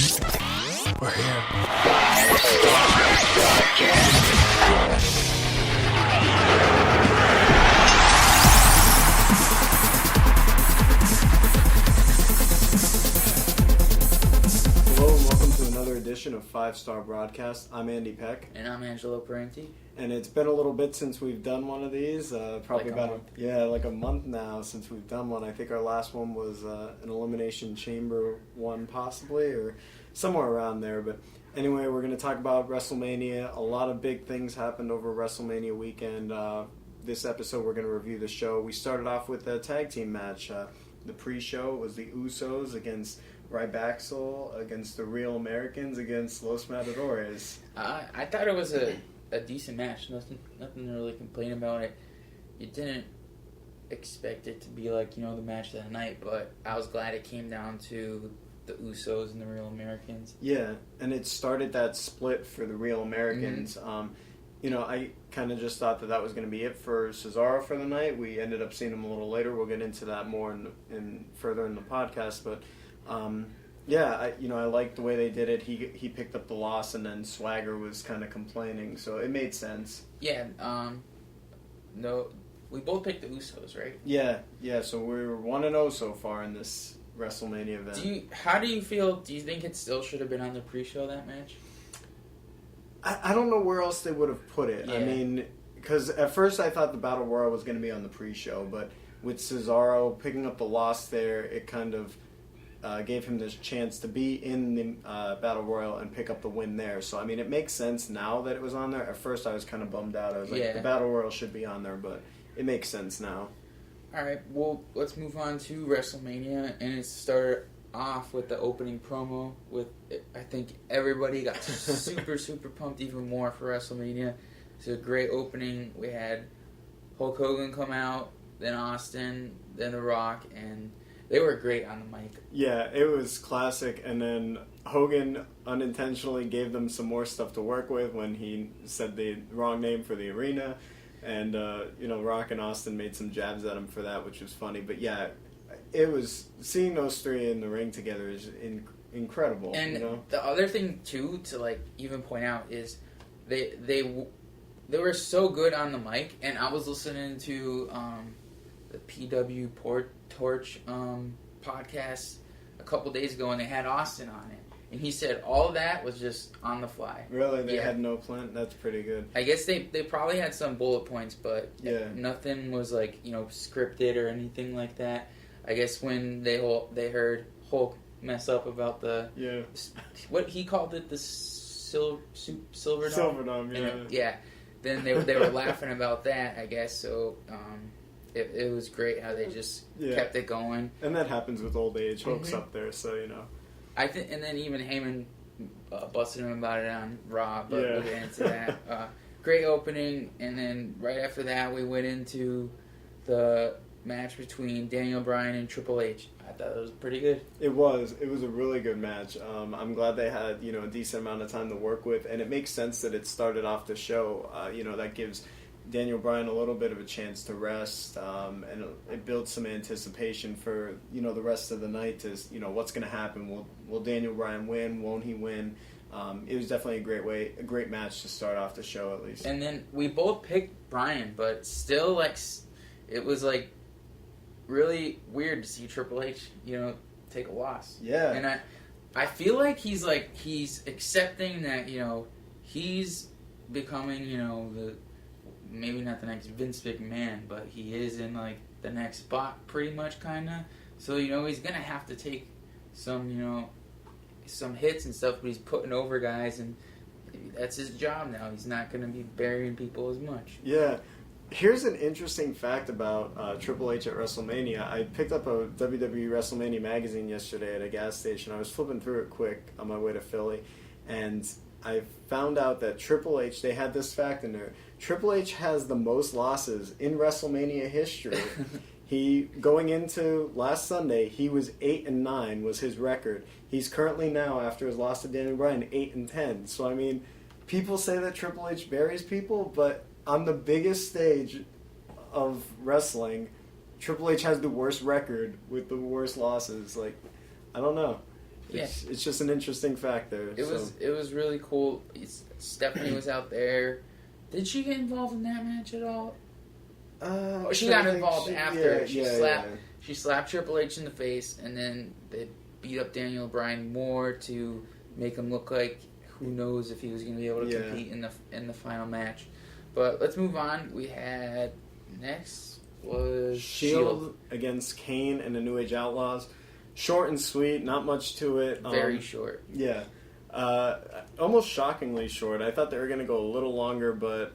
We're here. Hello and welcome to another edition of 5-Star Broadcast. I'm Andy Peck. And I'm Angelo Parenti. And it's been a little bit since we've done one of these. Probably Like a about month. like a month now since we've done one. I think our last one was an Elimination Chamber one possibly, or somewhere around there. But anyway, we're going to talk about WrestleMania. A lot of big things happened over WrestleMania weekend. This episode we're going to review the show. We started off with a tag team match. The pre-show was the Usos against Rybaxel against the Real Americans against Los Matadores. I thought it was a decent match. Nothing to really complain about it. You didn't expect it to be like, the match of the night, but I was glad it came down to the Usos and the Real Americans. Yeah, and it started that split for the Real Americans. I kind of just thought that was going to be it for Cesaro for the night. We ended up seeing him a little later. We'll get into that more in further in the podcast, but I liked the way they did it. He picked up the loss, and then Swagger was kind of complaining, so it made sense. Yeah, no, we both picked the Usos, right? Yeah, so we're 1-0 so far in this WrestleMania event. How do you feel? Do you think it still should have been on the pre-show, that match? I don't know where else they would have put it. Yeah. I mean, because at first I thought the Battle Royal was going to be on the pre-show, but with Cesaro picking up the loss there, it kind of gave him this chance to be in the Battle Royal and pick up the win there. So, I mean, it makes sense now that it was on there. At first I was kind of bummed out. I was like, the Battle Royal should be on there, but it makes sense now. All right, well, let's move on to WrestleMania, and it started off with the opening promo with, I think everybody got super, super pumped even more for WrestleMania. It's a great opening. We had Hulk Hogan come out, then Austin, then The Rock, and they were great on the mic. Yeah, it was classic, and then Hogan unintentionally gave them some more stuff to work with when he said the wrong name for the arena, and Rock and Austin made some jabs at him for that, which was funny. But yeah, it was, seeing those three in the ring together is incredible. And the other thing too to even point out is they were so good on the mic, and I was listening to the PW Torch podcast a couple days ago, and they had Austin on it, and he said all of that was just on the fly. Really? They had no plan? That's pretty good. I guess they probably had some bullet points, but nothing was scripted or anything like that. I guess when they heard Hulk mess up about what he called it, the Silver Dome? Silver Dome, yeah. Then they were laughing about that, I guess, so it was great how they just kept it going. And that happens with old age. Hulk's up there, so I think, and then even Heyman busted him about it on Raw, but we'll get into that. Great opening, and then right after that we went into the match between Daniel Bryan and Triple H. I thought it was pretty good. It was a really good match. I'm glad they had a decent amount of time to work with, and it makes sense that it started off the show. That gives Daniel Bryan a little bit of a chance to rest, and it builds some anticipation for the rest of the night to what's going to happen. Will Daniel Bryan win? Won't he win? It was definitely a great match to start off the show, at least. And then we both picked Bryan, but still it was really weird to see Triple H take a loss. Yeah. And I feel like he's accepting that he's becoming the, maybe not the next Vince McMahon, but he is in the next spot pretty much, kind of. So he's gonna have to take some some hits and stuff, but he's putting over guys, and that's his job now. He's not gonna be burying people as much. Yeah. Here's an interesting fact about Triple H at WrestleMania. I picked up a WWE WrestleMania magazine yesterday at a gas station. I was flipping through it quick on my way to Philly, and I found out that Triple H, they had this fact in there. Triple H has the most losses in WrestleMania history. Going into last Sunday, he was 8-9 was his record. He's currently now, after his loss to Daniel Bryan, 8-10. So I mean, people say that Triple H buries people, but on the biggest stage of wrestling, Triple H has the worst record with the worst losses. I don't know. It's just an interesting fact there. It was really cool. Stephanie was out there. Did she get involved in that match at all? She got involved after. She slapped Triple H in the face, and then they beat up Daniel Bryan more to make him look like who knows if he was going to be able to compete in the final match. But let's move on. We had next was Shield against Kane and the New Age Outlaws. Short and sweet, not much to it. Very short. Yeah. Almost shockingly short. I thought they were going to go a little longer, but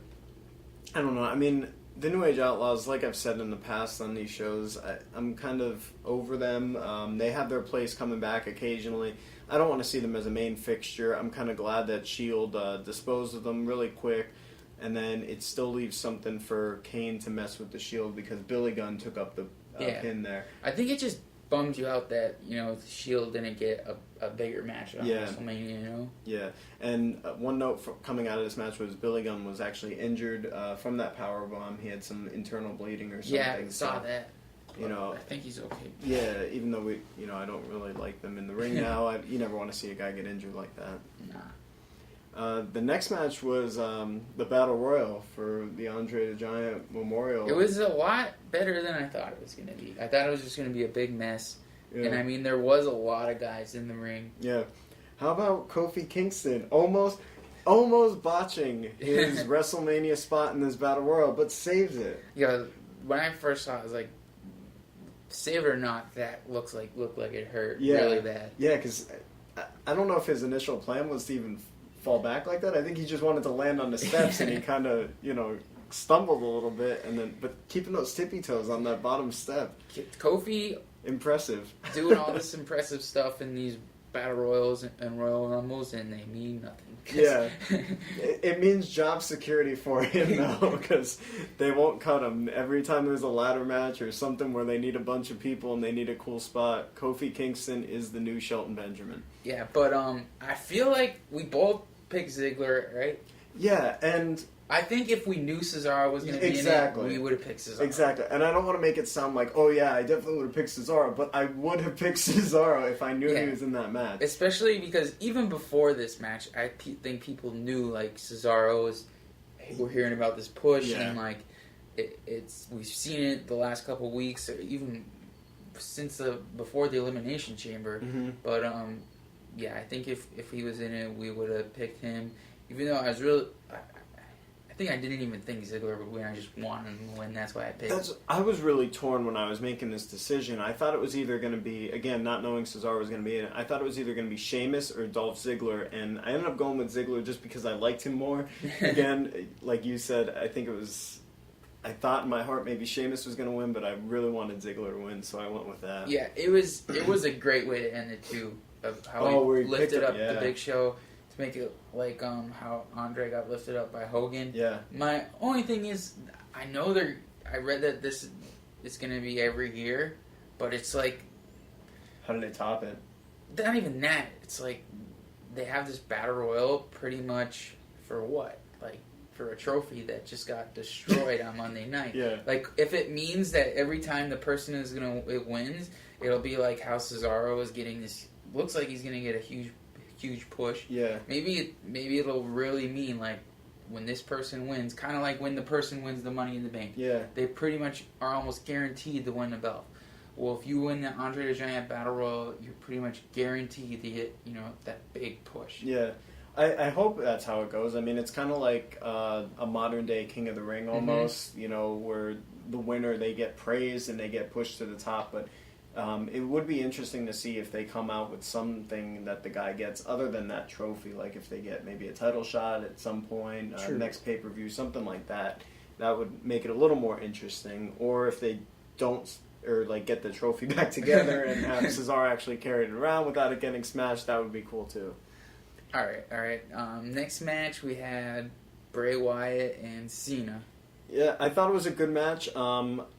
I don't know. I mean, the New Age Outlaws, like I've said in the past on these shows, I'm kind of over them. They have their place coming back occasionally. I don't want to see them as a main fixture. I'm kind of glad that Shield disposed of them really quick, and then it still leaves something for Kane to mess with the Shield because Billy Gunn took up the pin there. I think it just bums you out that, the Shield didn't get a bigger match on WrestleMania, Yeah, and one note coming out of this match was Billy Gunn was actually injured from that powerbomb. He had some internal bleeding or something. Yeah, I saw that. I think he's okay. Yeah, even though I don't really like them in the ring now. You never want to see a guy get injured like that. Nah. The next match was the Battle Royal for the Andre the Giant Memorial. It was a lot better than I thought it was going to be. I thought it was just going to be a big mess. Yeah. And I mean, there was a lot of guys in the ring. Yeah. How about Kofi Kingston? Almost botching his WrestleMania spot in this Battle Royal, but saves it. Yeah, when I first saw it, I was like, save it or not, that looked like it hurt really bad. Yeah, because I don't know if his initial plan was to even fall back like that. I think he just wanted to land on the steps, and he kind of, stumbled a little bit, but keeping those tippy toes on that bottom step. Kofi, impressive, doing all this impressive stuff in these Battle Royals and Royal Rumbles, and they mean nothing. Yeah, it means job security for him though, because they won't cut him every time there's a ladder match or something where they need a bunch of people and they need a cool spot. Kofi Kingston is the new Shelton Benjamin. Yeah, but I feel like we both picked Ziggler, right? Yeah, and I think if we knew Cesaro was going to be in it, we would have picked Cesaro. Exactly. And I don't want to make it sound like, oh yeah, I definitely would have picked Cesaro, but I would have picked Cesaro if I knew he was in that match. Especially because even before this match, I think people knew, Cesaro was, we're hearing about this push, and, we've seen it the last couple of weeks, or even since before the Elimination Chamber. Mm-hmm. But, I think if he was in it, we would have picked him. Even though I was really... I think I didn't even think Ziggler would win. I just wanted him to win. That's why I picked. I was really torn when I was making this decision. I thought it was either going to be, again, not knowing Cesaro was going to be in it, I thought it was either going to be Sheamus or Dolph Ziggler, and I ended up going with Ziggler just because I liked him more. Again, like you said, I thought in my heart maybe Sheamus was going to win, but I really wanted Ziggler to win, so I went with that. Yeah, it was a great way to end it, too, of how he lifted up the Big Show. Make it like how Andre got lifted up by Hogan. Yeah. My only thing is, I read that this is going to be every year, but it's like... How do they top it? Not even that. It's like they have this Battle Royal pretty much for what? Like, for a trophy that just got destroyed on Monday night. Yeah. Like, if it means that every time the person it wins, it'll be like how Cesaro is getting this... Looks like he's going to get a huge push. Yeah. Maybe it'll really mean when this person wins, kind of like when the person wins the Money in the Bank. Yeah. They pretty much are almost guaranteed to win the belt. Well, if you win the Andre the Giant Battle Royal, you're pretty much guaranteed to get that big push. Yeah. I hope that's how it goes. I mean, it's kind of like a modern day King of the Ring almost. Mm-hmm. Where the winner, they get praised and they get pushed to the top, but. It would be interesting to see if they come out with something that the guy gets other than that trophy, like if they get maybe a title shot at some point, next pay-per-view, something like that. That would make it a little more interesting. Or if they don't, or get the trophy back together and have Cesaro actually carry it around without it getting smashed, that would be cool too. All right. Next match we had Bray Wyatt and Cena. Yeah, I thought it was a good match.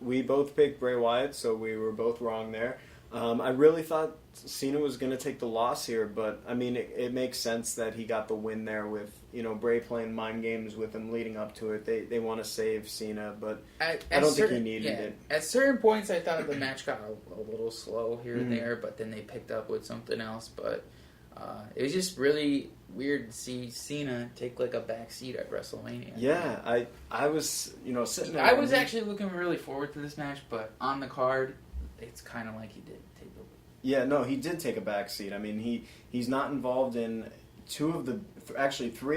We both picked Bray Wyatt, so we were both wrong there. I really thought Cena was going to take the loss here, but I mean, it makes sense that he got the win there with Bray playing mind games with him leading up to it. They want to save Cena, but I don't think he needed it. At certain points, I thought the match got a little slow here and there, but then they picked up with something else. But it was just really weird to see Cena take like a back seat at WrestleMania. Yeah, I was sitting there. I was actually looking really forward to this match, but on the card, it's kind of like he did take the. Yeah, no, he did take a back seat. I mean, he's not involved in three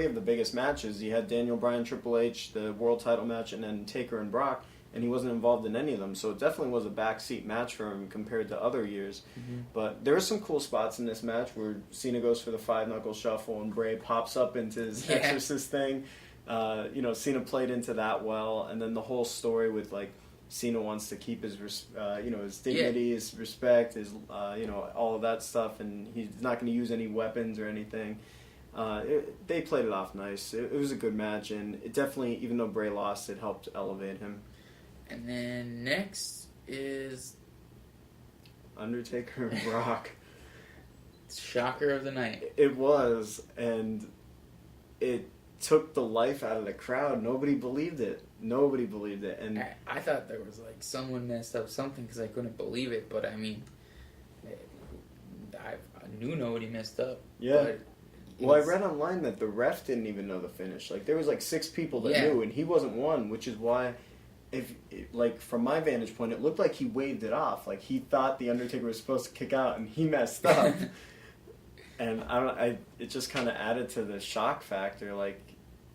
of the biggest matches. He had Daniel Bryan, Triple H, the world title match, and then Taker and Brock, and he wasn't involved in any of them. So it definitely was a backseat match for him compared to other years. Mm-hmm. But there are some cool spots in this match where Cena goes for the 5-knuckle shuffle and Bray pops up into his Exorcist thing. Cena played into that well, and then the whole story with like Cena wants to keep his his dignity, his respect, his all of that stuff, and he's not going to use any weapons or anything. They played it off nice. It was a good match, and it definitely, even though Bray lost, it helped elevate him. And then next is Undertaker and Brock. Shocker of the night. It was, and it took the life out of the crowd. Nobody believed it. And I thought there was like someone messed up something because I couldn't believe it. But I mean, I knew nobody messed up. Yeah. Well, I read online that the ref didn't even know the finish. Like there was like 6 people that knew, and he wasn't one, which is why, from my vantage point, it looked like he waved it off. Like he thought the Undertaker was supposed to kick out, and he messed up. And it just kind of added to the shock factor. Like,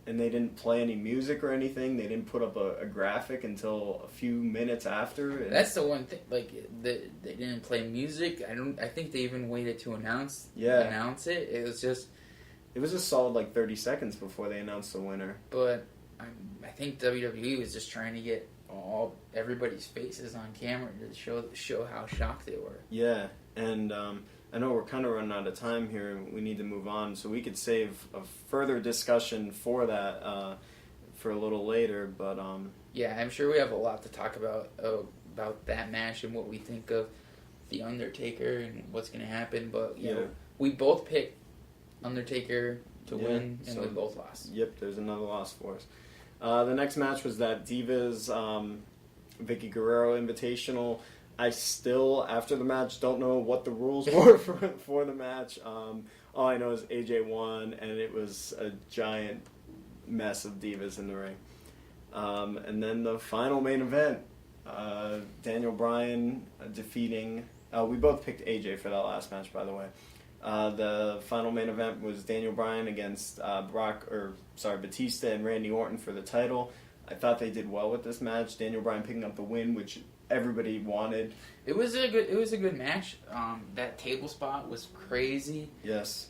and they didn't play any music or anything. They didn't put up a graphic until a few minutes after. And that's the one thing. Like they didn't play music. I think they even waited to announce it. It was just. It was a solid like 30 seconds before they announced the winner. But I think WWE was just trying to get everybody's faces on camera to show how shocked they were. Yeah, and I know we're kind of running out of time here. We need to move on, so we could save a further discussion for that for a little later. But yeah, I'm sure we have a lot to talk about that match and what we think of the Undertaker and what's going to happen. But we both picked Undertaker to win, and we both lost. Yep, there's another loss for us. The next match was that Divas Vicky Guerrero Invitational. I still, after the match, don't know what the rules were for the match. All I know is AJ won, and it was a giant mess of divas in the ring. And then the final main event, Daniel Bryan defeating... we both picked AJ for that last match, by the way. The final main event was Daniel Bryan against Batista and Randy Orton for the title. I thought they did well with this match. Daniel Bryan picking up the win, which everybody wanted. It was a good match. That table spot was crazy. Yes.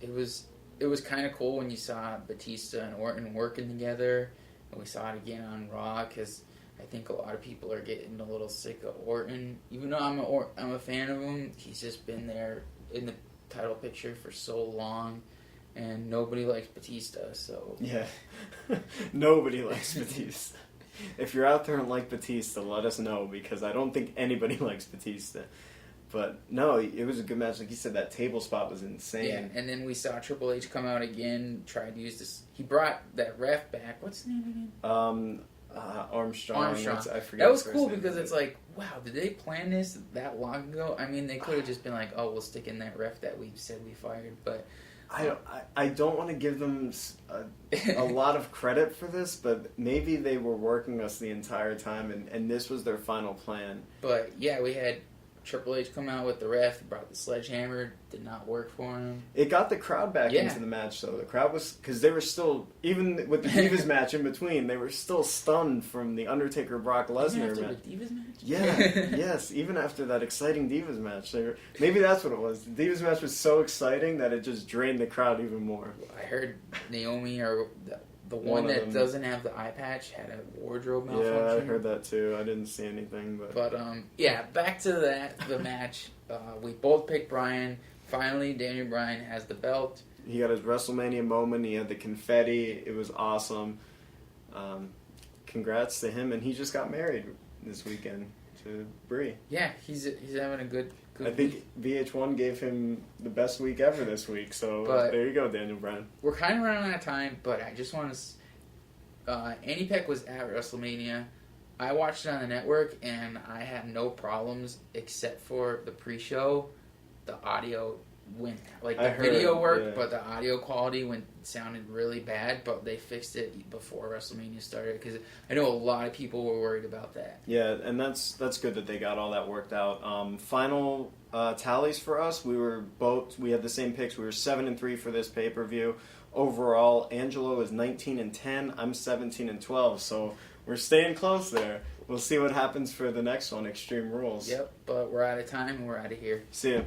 It was kind of cool when you saw Batista and Orton working together, and we saw it again on Raw because I think a lot of people are getting a little sick of Orton. Even though I'm a fan of him, he's just been there in the title picture for so long, and nobody likes Batista. So yeah, nobody likes Batista. If you're out there and like Batista, let us know, because I don't think anybody likes Batista. But no, it was a good match. Like you said, that table spot was insane. Yeah, and then we saw Triple H come out again, tried to use this. He brought that ref back. What's his name again? Armstrong. I forget. That was cool because it's like, wow, did they plan this that long ago? I mean, they could have just been like, oh, we'll stick in that ref that we said we fired. But I don't want to give them a lot of credit for this, but maybe they were working us the entire time, and this was their final plan. But yeah, we had Triple H come out with the ref, brought the sledgehammer, did not work for him. It got the crowd back into the match, though. The crowd was, because they were still, even with the Divas match in between, they were still stunned from the Undertaker Brock Lesnar match. The Divas match? Yeah, yes, even after that exciting Divas match. Maybe that's what it was. The Divas match was so exciting that it just drained the crowd even more. I heard Naomi, or the one that doesn't have the eye patch, had a wardrobe malfunction. Yeah, I heard that too. I didn't see anything, but yeah, back to the match. We both picked Bryan. Finally, Daniel Bryan has the belt. He got his WrestleMania moment. He had the confetti. It was awesome. Congrats to him, and he just got married this weekend. to Brie. Yeah, he's having a good I think week. VH1 gave him the best week ever this week, so there you go, Daniel Bryan. We're kind of running out of time, but I just want to... Andy Peck was at WrestleMania. I watched it on the network, and I had no problems except for the pre-show. The audio went... Like, the video worked, but the audio quality sounded really bad, but they fixed it before WrestleMania started, because I know a lot of people were worried about that. Yeah, and that's good that they got all that worked out. Final tallies for us, we had the same picks. We were 7-3 for this pay-per-view. Overall, Angelo is 19-10. I'm 17-12, so we're staying close there. We'll see what happens for the next one, Extreme Rules. Yep, but we're out of time and we're out of here. See ya.